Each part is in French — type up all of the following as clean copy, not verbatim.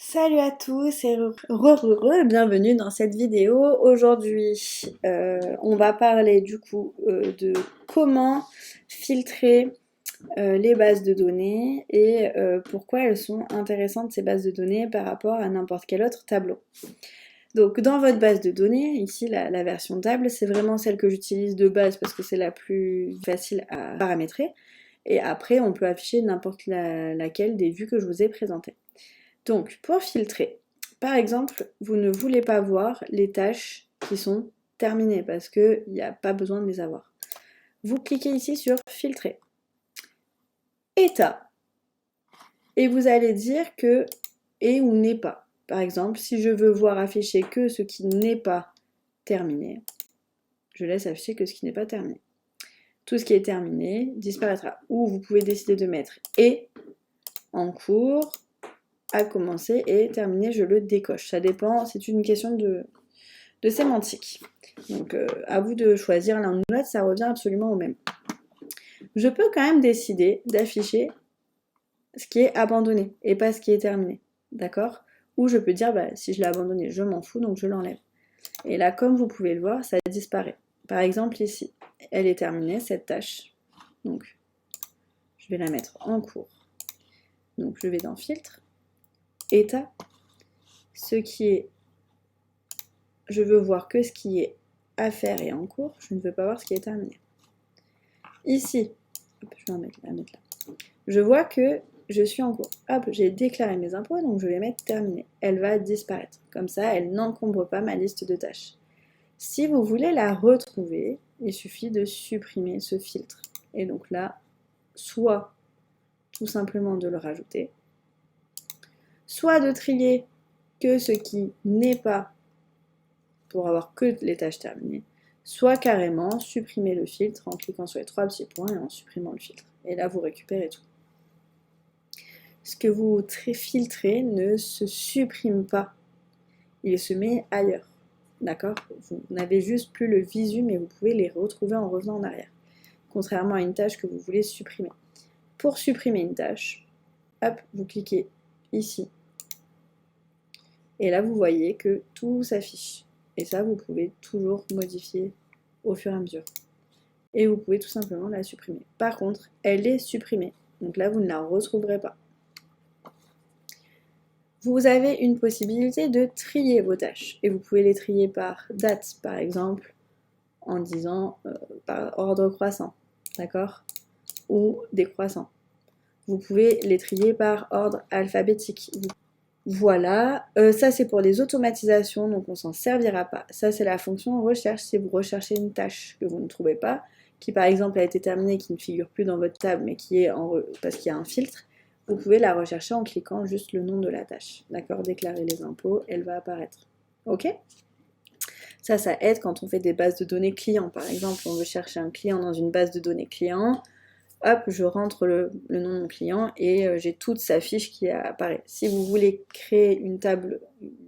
Salut à tous et bienvenue dans cette vidéo. Aujourd'hui, on va parler du coup de comment filtrer les bases de données et pourquoi elles sont intéressantes ces bases de données par rapport à n'importe quel autre tableau. Donc dans votre base de données, ici la version table, c'est vraiment celle que j'utilise de base parce que c'est la plus facile à paramétrer. Et après, on peut afficher n'importe laquelle des vues que je vous ai présentées. Donc, pour filtrer, par exemple, vous ne voulez pas voir les tâches qui sont terminées parce qu'il n'y a pas besoin de les avoir. Vous cliquez ici sur Filtrer. État. Et vous allez dire que est ou n'est pas. Par exemple, si je veux voir afficher que ce qui n'est pas terminé, je laisse afficher que ce qui n'est pas terminé. Tout ce qui est terminé disparaîtra. Ou vous pouvez décider de mettre et en cours, à commencer et terminer, je le décoche. Ça dépend, c'est une question de sémantique. Donc à vous de choisir l'un ou l'autre, ça revient absolument au même. Je peux quand même décider d'afficher ce qui est abandonné et pas ce qui est terminé. D'accord? Ou je peux dire, si je l'ai abandonné, je m'en fous, donc je l'enlève. Et là, comme vous pouvez le voir, ça disparaît. Par exemple, ici, elle est terminée, cette tâche. Donc, je vais la mettre en cours. Donc, je vais dans Filtre, État, ce qui est je veux voir que ce qui est à faire et en cours, je ne veux pas voir ce qui est terminé. Ici, hop, je vais la mettre là. Je vois que je suis en cours. Hop, j'ai déclaré mes impôts, donc je vais mettre terminé. Elle va disparaître. Comme ça, elle n'encombre pas ma liste de tâches. Si vous voulez la retrouver, il suffit de supprimer ce filtre. Et donc là, soit tout simplement de le rajouter, soit de trier que ce qui n'est pas pour avoir que les tâches terminées, soit carrément supprimer le filtre en cliquant sur les trois petits points et en supprimant le filtre. Et là, vous récupérez tout. Ce que vous filtrez ne se supprime pas, il se met ailleurs. D'accord? Vous n'avez juste plus le visu, mais vous pouvez les retrouver en revenant en arrière. Contrairement à une tâche que vous voulez supprimer. Pour supprimer une tâche, hop, vous cliquez ici. Et là, vous voyez que tout s'affiche. Et ça, vous pouvez toujours modifier au fur et à mesure. Et vous pouvez tout simplement la supprimer. Par contre, elle est supprimée. Donc là, vous ne la retrouverez pas. Vous avez une possibilité de trier vos tâches. Et vous pouvez les trier par date, par exemple, en disant par ordre croissant. D'accord? Ou décroissant. Vous pouvez les trier par ordre alphabétique. Voilà, ça c'est pour les automatisations, donc on s'en servira pas. Ça c'est la fonction recherche, si vous recherchez une tâche que vous ne trouvez pas, qui par exemple a été terminée, qui ne figure plus dans votre table, mais qui est parce qu'il y a un filtre, vous pouvez la rechercher en cliquant juste le nom de la tâche. D'accord? Déclarer les impôts, elle va apparaître. Ok? Ça aide quand on fait des bases de données clients. Par exemple, on veut chercher un client dans une base de données client. Hop, je rentre le nom de mon client et j'ai toute sa fiche qui apparaît. Si vous voulez créer une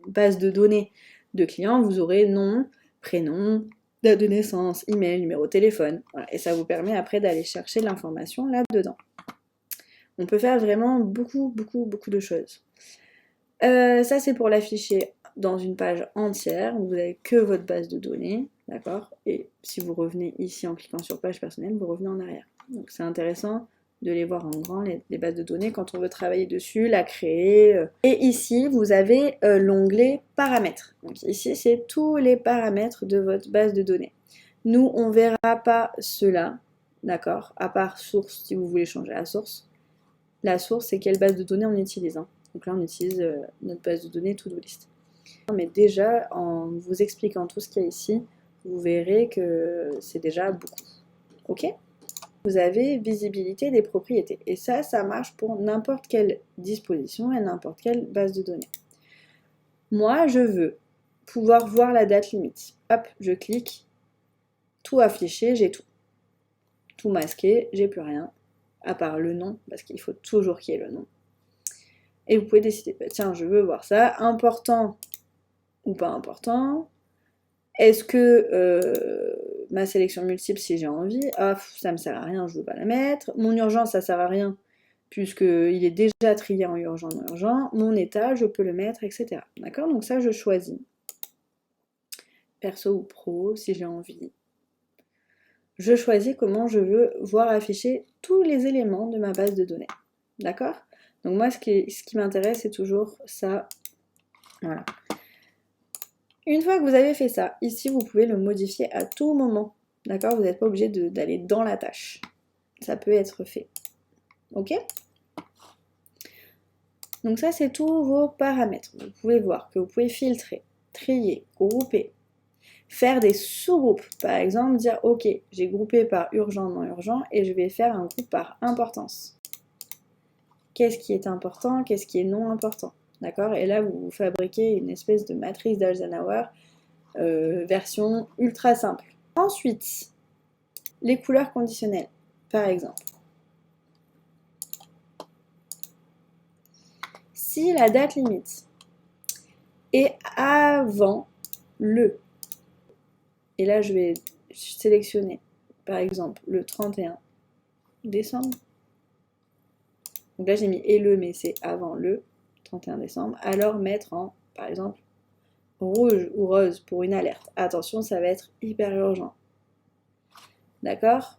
base de données de clients, vous aurez nom, prénom, date de naissance, email, numéro de téléphone. Voilà. Et ça vous permet après d'aller chercher l'information là-dedans. On peut faire vraiment beaucoup de choses. Ça, c'est pour l'afficher dans une page entière où vous n'avez que votre base de données, d'accord? Et si vous revenez ici en cliquant sur page personnelle, vous revenez en arrière. Donc c'est intéressant de les voir en grand, les bases de données, quand on veut travailler dessus, la créer. Et ici, vous avez l'onglet paramètres. Donc ici, c'est tous les paramètres de votre base de données. Nous, on ne verra pas cela, d'accord? À part source, si vous voulez changer la source. La source, c'est quelle base de données on utilise. Hein. Donc là, on utilise notre base de données To-Do-List. Mais déjà, en vous expliquant tout ce qu'il y a ici, vous verrez que c'est déjà beaucoup. Ok? Vous avez visibilité des propriétés. Et ça marche pour n'importe quelle disposition et n'importe quelle base de données. Moi, je veux pouvoir voir la date limite. Hop, je clique, tout affiché, j'ai tout. Tout masqué, j'ai plus rien, à part le nom, parce qu'il faut toujours qu'il y ait le nom. Et vous pouvez décider, tiens, je veux voir ça, important ou pas important. Est-ce que ma sélection multiple, si j'ai envie, ça me sert à rien, je veux pas la mettre. Mon urgence, ça sert à rien, puisqu'il est déjà trié en urgent, non urgent, mon état, je peux le mettre, etc. D'accord? Donc ça, je choisis. Perso ou pro, si j'ai envie. Je choisis comment je veux voir afficher tous les éléments de ma base de données. D'accord? Donc moi, ce qui m'intéresse, c'est toujours ça. Voilà. Une fois que vous avez fait ça, ici, vous pouvez le modifier à tout moment. D'accord? Vous n'êtes pas obligé d'aller dans la tâche. Ça peut être fait. Ok? Donc ça, c'est tous vos paramètres. Vous pouvez voir que vous pouvez filtrer, trier, grouper, faire des sous-groupes. Par exemple, dire, ok, j'ai groupé par urgent, non urgent, et je vais faire un groupe par importance. Qu'est-ce qui est important, qu'est-ce qui est non important? D'accord? Et là, vous fabriquez une espèce de matrice d'Eisenhower, version ultra simple. Ensuite, les couleurs conditionnelles, par exemple. Si la date limite est avant le, et là je vais sélectionner par exemple le 31 décembre, donc là j'ai mis et le, mais c'est avant le 31 décembre, alors mettre en, par exemple, rouge ou rose pour une alerte. Attention, ça va être hyper urgent. D'accord?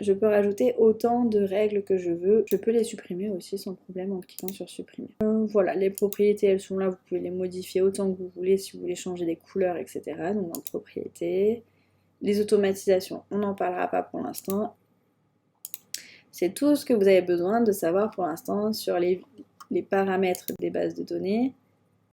Je peux rajouter autant de règles que je veux. Je peux les supprimer aussi sans problème en cliquant sur supprimer. Voilà, les propriétés, elles sont là. Vous pouvez les modifier autant que vous voulez si vous voulez changer des couleurs, etc. Donc dans propriétés. Les automatisations, on n'en parlera pas pour l'instant. C'est tout ce que vous avez besoin de savoir pour l'instant sur les paramètres des bases de données.